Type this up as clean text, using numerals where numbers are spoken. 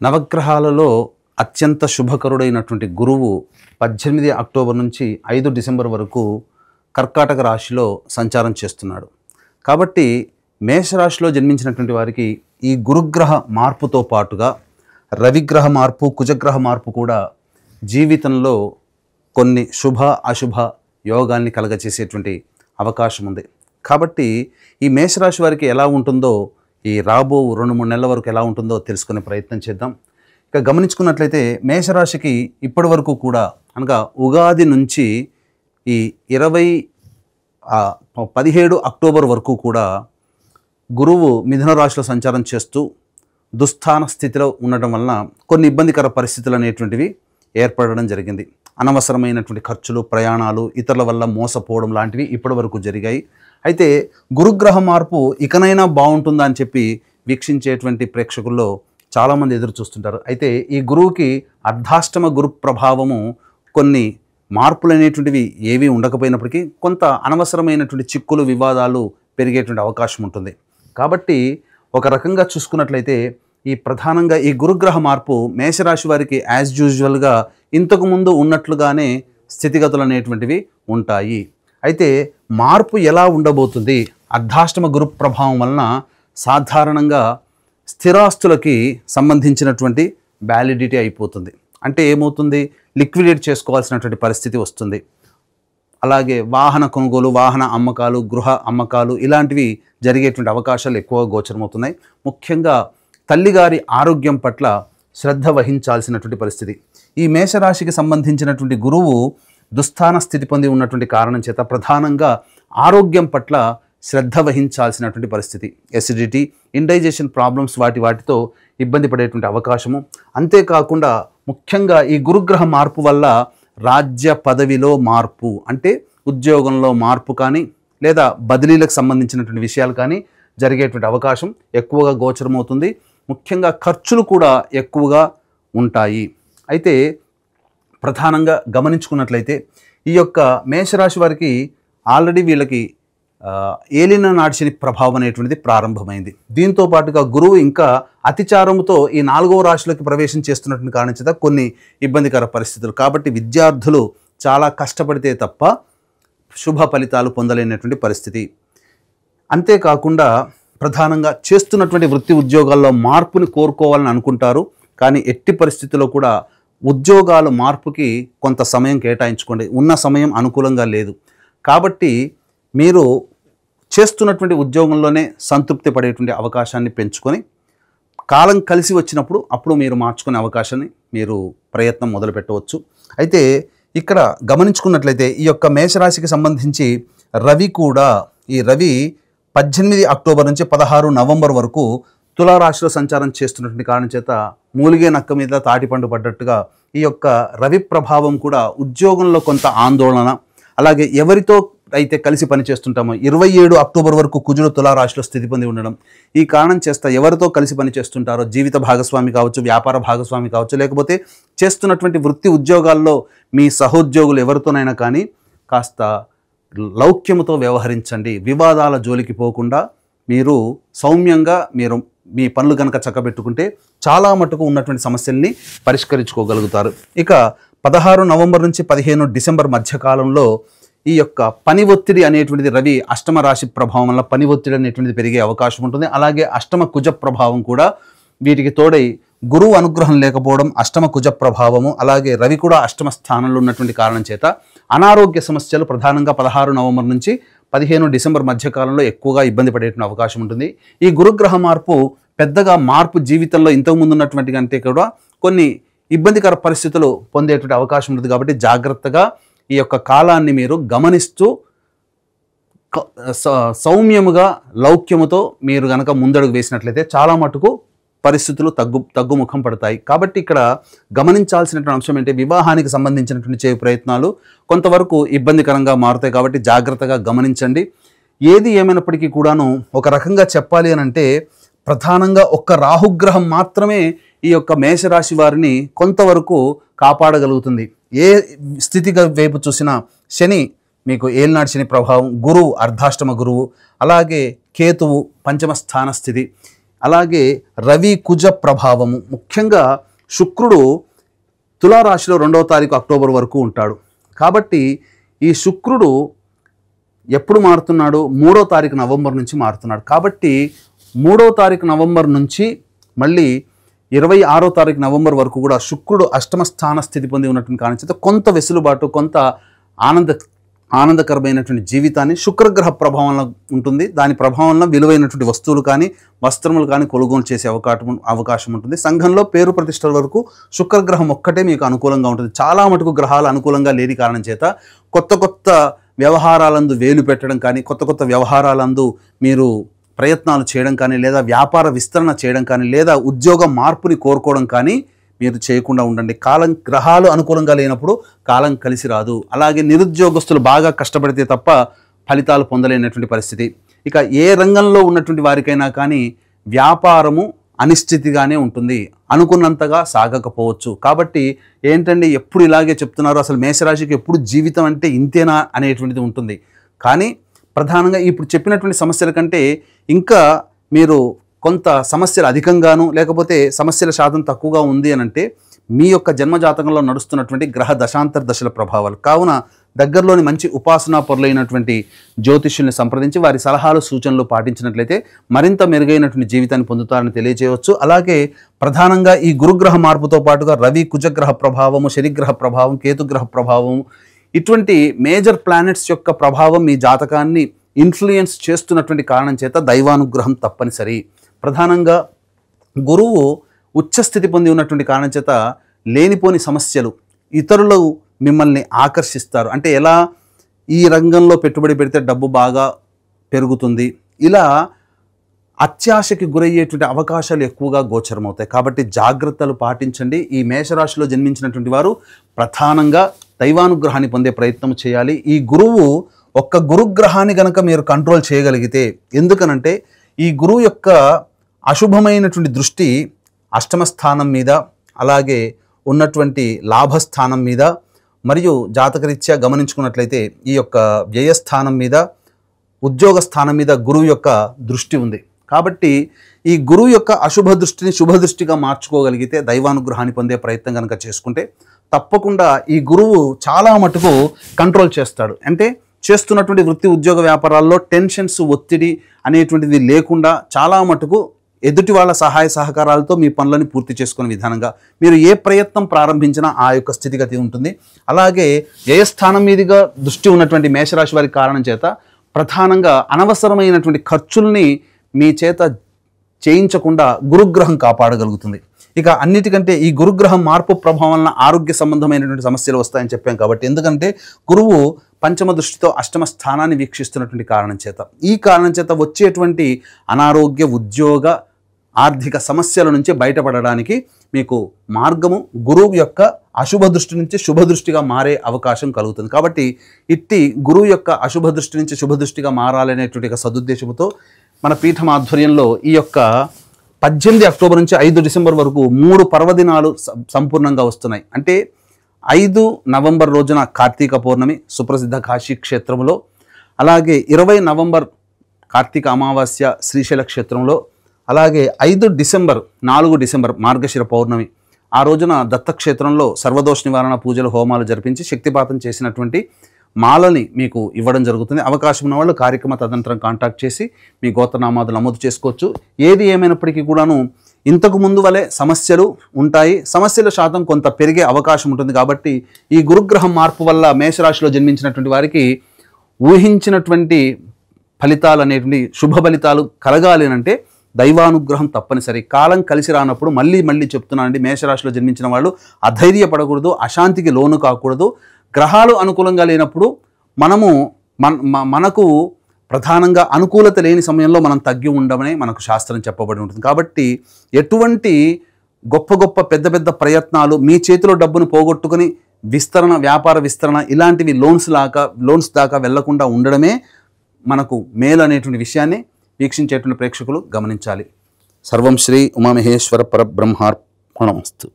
నవగ్రహాలలో అత్యంత శుభకరుడైనటువంటి గురువు 18 అక్టోబర్ నుంచి 5 డిసెంబర్ వరకు కర్కాటక రాశిలో సంచారం చేస్తున్నాడు. కాబట్టి మేషరాశిలో జన్మించినటువంటి వారికి ఈ గురుగ్రహ మార్పుతో పాటుగా రవిగ్రహ మార్పు, కుజగ్రహ మార్పు కూడా జీవితంలో కొన్ని శుభ అశుభ యోగాల్ని కలగచేసేటువంటి అవకాశం ఉంది. కాబట్టి ఈ మేషరాశి వారికి ఎలా ఉంటుందో, ఈ రాబో 2-3 నెలల వరకు ఎలా ఉంటుందో తెలుసుకునే ప్రయత్నం చేద్దాం. ఇక గమనించుకున్నట్లయితే మేషరాశికి ఇప్పటి వరకు కూడా అనగా ఉగాది నుంచి ఈ 17 అక్టోబర్ వరకు కూడా గురువు మిథున రాశిలో సంచారం చేస్తూ దుస్థాన స్థితిలో ఉండటం వలన కొన్ని ఇబ్బందికర పరిస్థితులు అనేటువంటివి ఏర్పడడం జరిగింది. అనవసరమైనటువంటి ఖర్చులు, ప్రయాణాలు, ఇతరుల వల్ల మోసపోవడం లాంటివి ఇప్పటి వరకు జరిగాయి. అయితే గురుగ్రహ మార్పు ఇకనైనా బాగుంటుందా అని చెప్పి వీక్షించేటువంటి ప్రేక్షకుల్లో చాలామంది ఎదురు చూస్తుంటారు. అయితే ఈ గురువుకి అర్ధాష్టమ గురు ప్రభావము కొన్ని మార్పులు అనేటువంటివి ఏవి ఉండకపోయినప్పటికీ కొంత అనవసరమైనటువంటి చిక్కులు, వివాదాలు పెరిగేటువంటి అవకాశం ఉంటుంది. కాబట్టి ఒక రకంగా చూసుకున్నట్లయితే ఈ ప్రధానంగా ఈ గురుగ్రహ మార్పు మేషరాశి వారికి యాజ్ యూజువల్గా ఇంతకుముందు ఉన్నట్లుగానే స్థితిగతులు అనేటువంటివి ఉంటాయి. అయితే మార్పు ఎలా ఉండబోతుంది? అర్ధాష్టమ గురు ప్రభావం వలన సాధారణంగా స్థిరాస్తులకి సంబంధించినటువంటి వ్యాలిడిటీ అయిపోతుంది. అంటే ఏమవుతుంది? లిక్విడేట్ చేసుకోవాల్సినటువంటి పరిస్థితి వస్తుంది. అలాగే వాహన కొనుగోలు, వాహన అమ్మకాలు, గృహ అమ్మకాలు ఇలాంటివి జరిగేటువంటి అవకాశాలు ఎక్కువగా గోచరమవుతున్నాయి. ముఖ్యంగా తల్లిగారి ఆరోగ్యం పట్ల శ్రద్ధ వహించాల్సినటువంటి పరిస్థితి. ఈ మేషరాశికి సంబంధించినటువంటి గురువు దుస్థాన స్థితి పొంది ఉన్నటువంటి కారణం చేత ప్రధానంగా ఆరోగ్యం పట్ల శ్రద్ధ వహించాల్సినటువంటి పరిస్థితి. ఎసిడిటీ, ఇండైజెషన్ ప్రాబ్లమ్స్ వాటితో ఇబ్బంది పడేటువంటి అవకాశము. అంతేకాకుండా ముఖ్యంగా ఈ గురుగ్రహ మార్పు వల్ల రాజ్య పదవిలో మార్పు, అంటే ఉద్యోగంలో మార్పు కానీ లేదా బదిలీలకు సంబంధించినటువంటి విషయాలు కానీ జరిగేటువంటి అవకాశం ఎక్కువగా గోచరమవుతుంది. ముఖ్యంగా ఖర్చులు కూడా ఎక్కువగా ఉంటాయి. అయితే ప్రధానంగా గమనించుకున్నట్లయితే ఈ యొక్క మేషరాశి వారికి ఆల్రెడీ వీళ్ళకి ఏలిన నాడిశని ప్రభావం అనేటువంటిది ప్రారంభమైంది. దీంతో పాటుగా గురువు ఇంకా అతిచారముతో ఈ 4వ రాశిలోకి ప్రవేశం చేస్తున్నటువంటి కారణం చేత కొన్ని ఇబ్బందికర పరిస్థితులు. కాబట్టి విద్యార్థులు చాలా కష్టపడితే తప్ప శుభ ఫలితాలు పొందలేనటువంటి పరిస్థితి. అంతేకాకుండా ప్రధానంగా చేస్తున్నటువంటి వృత్తి ఉద్యోగాల్లో మార్పుని కోరుకోవాలని అనుకుంటారు. కానీ ఎట్టి పరిస్థితుల్లో కూడా ఉద్యోగాలు మార్పుకి కొంత సమయం కేటాయించుకోండి. ఉన్న సమయం అనుకూలంగా లేదు. కాబట్టి మీరు చేస్తున్నటువంటి ఉద్యోగంలోనే సంతృప్తి పడేటువంటి అవకాశాన్ని పెంచుకొని కాలం కలిసి వచ్చినప్పుడు అప్పుడు మీరు మార్చుకునే అవకాశాన్ని మీరు ప్రయత్నం మొదలు పెట్టవచ్చు. అయితే ఇక్కడ గమనించుకున్నట్లయితే ఈ యొక్క మేషరాశికి సంబంధించి రవి కూడా, ఈ రవి 18 అక్టోబర్ నుంచి 16 నవంబర్ వరకు తులారాశిలో సంచారం చేస్తున్నటువంటి కారణం చేత మూలిగే నక్క మీద తాటిపండు పడ్డట్టుగా ఈ యొక్క రవి ప్రభావం కూడా ఉద్యోగంలో కొంత ఆందోళన, అలాగే ఎవరితో అయితే కలిసి పనిచేస్తుంటామో 27 అక్టోబర్ వరకు కుజుడు తులారాశిలో స్థితి పొంది ఉండడం, ఈ కారణం చేస్తా ఎవరితో కలిసి పనిచేస్తుంటారో జీవిత భాగస్వామి కావచ్చు, వ్యాపార భాగస్వామి కావచ్చు, లేకపోతే చేస్తున్నటువంటి వృత్తి ఉద్యోగాల్లో మీ సహోద్యోగులు ఎవరితోనైనా కానీ కాస్త లౌక్యముతో వ్యవహరించండి. వివాదాల జోలికి పోకుండా మీరు సౌమ్యంగా మీ పనులు కనుక చక్కబెట్టుకుంటే చాలా మటుకు ఉన్నటువంటి సమస్యల్ని పరిష్కరించుకోగలుగుతారు. ఇక 16 నవంబర్ నుంచి 15 డిసెంబర్ మధ్యకాలంలో ఈ యొక్క పని ఒత్తిడి అనేటువంటిది రవి అష్టమ రాశి ప్రభావం వల్ల పని ఒత్తిడి అనేటువంటిది పెరిగే అవకాశం ఉంటుంది. అలాగే అష్టమ కుజ ప్రభావం కూడా వీటికి తోడై గురువు అనుగ్రహం లేకపోవడం, అష్టమ కుజ ప్రభావము, అలాగే రవి కూడా అష్టమ స్థానంలో ఉన్నటువంటి కారణం చేత అనారోగ్య సమస్యలు ప్రధానంగా 16 నవంబర్ నుంచి 15 డిసెంబర్ మధ్యకాలంలో ఎక్కువగా ఇబ్బంది పడేటువంటి అవకాశం ఉంటుంది. ఈ గురుగ్రహ మార్పు పెద్దగా మార్పు జీవితంలో ఇంతకుముందు ఉన్నటువంటి కంటే కూడా కొన్ని ఇబ్బందికర పరిస్థితులు పొందేటువంటి అవకాశం ఉంటుంది. కాబట్టి జాగ్రత్తగా ఈ యొక్క కాలాన్ని మీరు గమనిస్తూ సౌమ్యముగా లౌక్యముతో మీరు గనక ముందడుగు వేసినట్లయితే చాలా మటుకు పరిస్థితులు తగ్గుముఖం పడతాయి. కాబట్టి ఇక్కడ గమనించాల్సినటువంటి అంశం ఏంటి? వివాహానికి సంబంధించినటువంటి చేయ ప్రయత్నాలు కొంతవరకు ఇబ్బందికరంగా మారుతాయి. కాబట్టి జాగ్రత్తగా గమనించండి. ఏది ఏమైనప్పటికీ కూడాను ఒక రకంగా చెప్పాలి అని అంటే ప్రధానంగా ఒక్క రాహుగ్రహం మాత్రమే ఈ యొక్క మేషరాశి వారిని కొంతవరకు కాపాడగలుగుతుంది. ఏ స్థితి వైపు చూసినా శని మీకు ఏలినాటి శని ప్రభావం, గురువు అర్ధాష్టమ గురువు, అలాగే కేతువు పంచమ స్థాన స్థితి, అలాగే రవి కుజ ప్రభావము, ముఖ్యంగా శుక్రుడు తులారాశిలో 2వ తారీఖు అక్టోబర్ వరకు ఉంటాడు. కాబట్టి ఈ శుక్రుడు ఎప్పుడు మారుతున్నాడు? 3వ తారీఖు నవంబర్ నుంచి మారుతున్నాడు. కాబట్టి 3వ తారీఖు నవంబర్ నుంచి మళ్ళీ 26వ తారీఖు నవంబర్ వరకు కూడా శుక్రుడు అష్టమ స్థాన స్థితి పొంది ఉన్నటువంటి కారణం చేత కొంత వెసులుబాటు, కొంత ఆనందకరమైనటువంటి జీవితాన్ని శుక్రగ్రహ ప్రభావంలో ఉంటుంది. దాని ప్రభావంలో విలువైనటువంటి వస్తువులు కానీ వస్త్రములు కానీ కొనుగోలు చేసే అవకాశం ఉంటుంది. సంఘంలో పేరు ప్రతిష్టల వరకు శుక్రగ్రహం ఒక్కటే మీకు అనుకూలంగా ఉంటుంది. చాలా మటుకు గ్రహాలు అనుకూలంగా లేని కారణం చేత కొత్త వ్యవహారాలందు వేలు పెట్టడం కానీ, కొత్త వ్యవహారాలందు మీరు ప్రయత్నాలు చేయడం కానీ, లేదా వ్యాపార విస్తరణ చేయడం కానీ, లేదా ఉద్యోగ మార్పుని కోరుకోవడం కానీ మీరు చేయకుండా ఉండండి. గ్రహాలు అనుకూలంగా లేనప్పుడు కాలం కలిసి రాదు. అలాగే నిరుద్యోగస్తులు బాగా కష్టపడితే తప్ప ఫలితాలు పొందలేనటువంటి పరిస్థితి. ఇక ఏ రంగంలో ఉన్నటువంటి వారికైనా కానీ వ్యాపారము అనిశ్చితిగానే ఉంటుంది, అనుకున్నంతగా సాగకపోవచ్చు. కాబట్టి ఏంటండి ఎప్పుడు ఇలాగే చెప్తున్నారు, అసలు మేషరాశికి ఎప్పుడు జీవితం అంటే ఇంతేనా అనేటువంటిది ఉంటుంది. కానీ ప్రధానంగా ఇప్పుడు చెప్పినటువంటి సమస్యల కంటే ఇంకా మీరు కొంత సమస్యలు అధికంగాను, లేకపోతే సమస్యల శాతం తక్కువగా ఉంది అని అంటే మీ యొక్క జన్మజాతకంలో నడుస్తున్నటువంటి గ్రహ దశాంతర దశల ప్రభావాలు. కావున దగ్గరలోని మంచి ఉపాసనా పరులైనటువంటి జ్యోతిష్యుల్ని సంప్రదించి వారి సలహాలు సూచనలు పాటించినట్లయితే మరింత మెరుగైనటువంటి జీవితాన్ని పొందుతారని తెలియజేయవచ్చు. అలాగే ప్రధానంగా ఈ గురుగ్రహ మార్పుతో పాటుగా రవి కుజగ్రహ ప్రభావము, శనిగ్రహ ప్రభావం, కేతుగ్రహ ప్రభావము, ఇటువంటి మేజర్ ప్లానెట్స్ యొక్క ప్రభావం మీ జాతకాన్ని ఇన్ఫ్లుయెన్స్ చేస్తున్నటువంటి కారణం చేత దైవానుగ్రహం తప్పనిసరి. ప్రధానంగా గురువు ఉచ్చస్థితి పొంది ఉన్నటువంటి కారణం చేత లేనిపోని సమస్యలు, ఇతరులు మిమ్మల్ని ఆకర్షిస్తారు. అంటే ఎలా, ఈ రంగంలో పెట్టుబడి పెడితే డబ్బు బాగా పెరుగుతుంది, ఇలా అత్యాశకి గురయ్యేటువంటి అవకాశాలు ఎక్కువగా గోచరమవుతాయి. కాబట్టి జాగ్రత్తలు పాటించండి. ఈ మేషరాశిలో జన్మించినటువంటి వారు ప్రధానంగా దైవానుగ్రహాన్ని పొందే ప్రయత్నం చేయాలి. ఈ గురువు ఒక్క గురుగ్రహాన్ని కనుక మీరు కంట్రోల్ చేయగలిగితే, ఎందుకనంటే ఈ గురువు యొక్క అశుభమైనటువంటి దృష్టి అష్టమ స్థానం మీద, అలాగే ఉన్నటువంటి లాభస్థానం మీద, మరియు జాతకరీత్యా గమనించుకున్నట్లయితే ఈ యొక్క వ్యయస్థానం మీద, ఉద్యోగ స్థానం మీద గురువు యొక్క దృష్టి ఉంది. కాబట్టి ఈ గురువు యొక్క అశుభ దృష్టిని శుభ దృష్టిగా మార్చుకోగలిగితే, దైవానుగ్రహాన్ని పొందే ప్రయత్నం కనుక చేసుకుంటే తప్పకుండా ఈ గురువు చాలా మటుకు కంట్రోల్ చేస్తాడు. అంటే చేస్తున్నటువంటి వృత్తి ఉద్యోగ వ్యాపారాల్లో టెన్షన్స్, ఒత్తిడి అనేటువంటిది లేకుండా చాలా మటుకు ఎదుటి వాళ్ళ సహాయ సహకారాలతో మీ పనులను పూర్తి చేసుకునే విధానంగా మీరు ఏ ప్రయత్నం ప్రారంభించినా ఆ యొక్క స్థితిగతి ఉంటుంది. అలాగే వ్యయస్థానం మీదుగా దృష్టి ఉన్నటువంటి మేషరాశి వారి కారణం చేత ప్రధానంగా అనవసరమైనటువంటి ఖర్చుల్ని మీ చేత చేయించకుండా గురుగ్రహం కాపాడగలుగుతుంది. ఇక అన్నిటికంటే ఈ గురుగ్రహం మార్పు ప్రభావం వలన ఆరోగ్య సంబంధమైనటువంటి సమస్యలు వస్తాయని చెప్పాం. కాబట్టి ఎందుకంటే గురువు పంచమ దృష్టితో అష్టమ స్థానాన్ని వీక్షిస్తున్నటువంటి కారణం చేత, ఈ కారణం చేత వచ్చేటువంటి అనారోగ్య, ఉద్యోగ, ఆర్థిక సమస్యల నుంచి బయటపడడానికి మీకు మార్గము గురువు యొక్క అశుభ దృష్టి నుంచి శుభ దృష్టిగా మారే అవకాశం కలుగుతుంది. కాబట్టి ఇట్టి గురువు యొక్క అశుభ దృష్టి నుంచి శుభ దృష్టిగా మారాలనేటువంటి సదుద్దేశంతో మన పీఠం ఆధ్వర్యంలో ఈ యొక్క 18 అక్టోబర్ నుంచి 5 డిసెంబర్ వరకు 3 పర్వదినాలు సంపూర్ణంగా వస్తున్నాయి. అంటే 5 నవంబర్ రోజున కార్తీక పౌర్ణమి సుప్రసిద్ధ కాశీ క్షేత్రంలో, అలాగే 20 నవంబర్ కార్తీక అమావాస్య శ్రీశైల క్షేత్రంలో, అలాగే 4 డిసెంబర్ మార్గశిర పౌర్ణమి ఆ రోజున దత్తక్షేత్రంలో సర్వదోష నివారణ పూజలు, హోమాలు జరిపించి శక్తిపాతం చేసినటువంటి మాలని మీకు ఇవ్వడం జరుగుతుంది. అవకాశం ఉన్న వాళ్ళు కార్యక్రమ తదనంతరం కాంటాక్ట్ చేసి మీ గోత్రనామాదులు నమోదు చేసుకోవచ్చు. ఏది ఏమైనప్పటికీ కూడాను ఇంతకు ముందు వలె సమస్యలు ఉంటాయి, సమస్యల శాతం కొంత పెరిగే అవకాశం ఉంటుంది. కాబట్టి ఈ గురుగ్రహం మార్పు వల్ల మేషరాశిలో జన్మించినటువంటి వారికి ఊహించినటువంటి ఫలితాలు అనేటువంటి శుభ ఫలితాలు కలగాలి అంటే దైవానుగ్రహం తప్పనిసరి. కాలం కలిసి రానప్పుడు మళ్ళీ చెప్తున్నానండి, మేషరాశిలో జన్మించిన వాళ్ళు అధైర్యపడకూడదు, అశాంతికి లోను కాకూడదు. గ్రహాలు అనుకూలంగా లేనప్పుడు మనకు ప్రధానంగా అనుకూలత లేని సమయంలో మనం తగ్గి ఉండమని మనకు శాస్త్రం చెప్పబడి ఉంటుంది. కాబట్టి ఎటువంటి గొప్ప పెద్ద ప్రయత్నాలు, మీ చేతిలో డబ్బును పోగొట్టుకుని వ్యాపార విస్తరణ ఇలాంటివి లోన్స్ దాకా వెళ్లకుండా ఉండడమే మనకు మేలు అనేటువంటి విషయాన్ని వీక్షించేటువంటి ప్రేక్షకులు గమనించాలి. సర్వం శ్రీ ఉమామహేశ్వర పరబ్రహ్మార్పణమస్తు.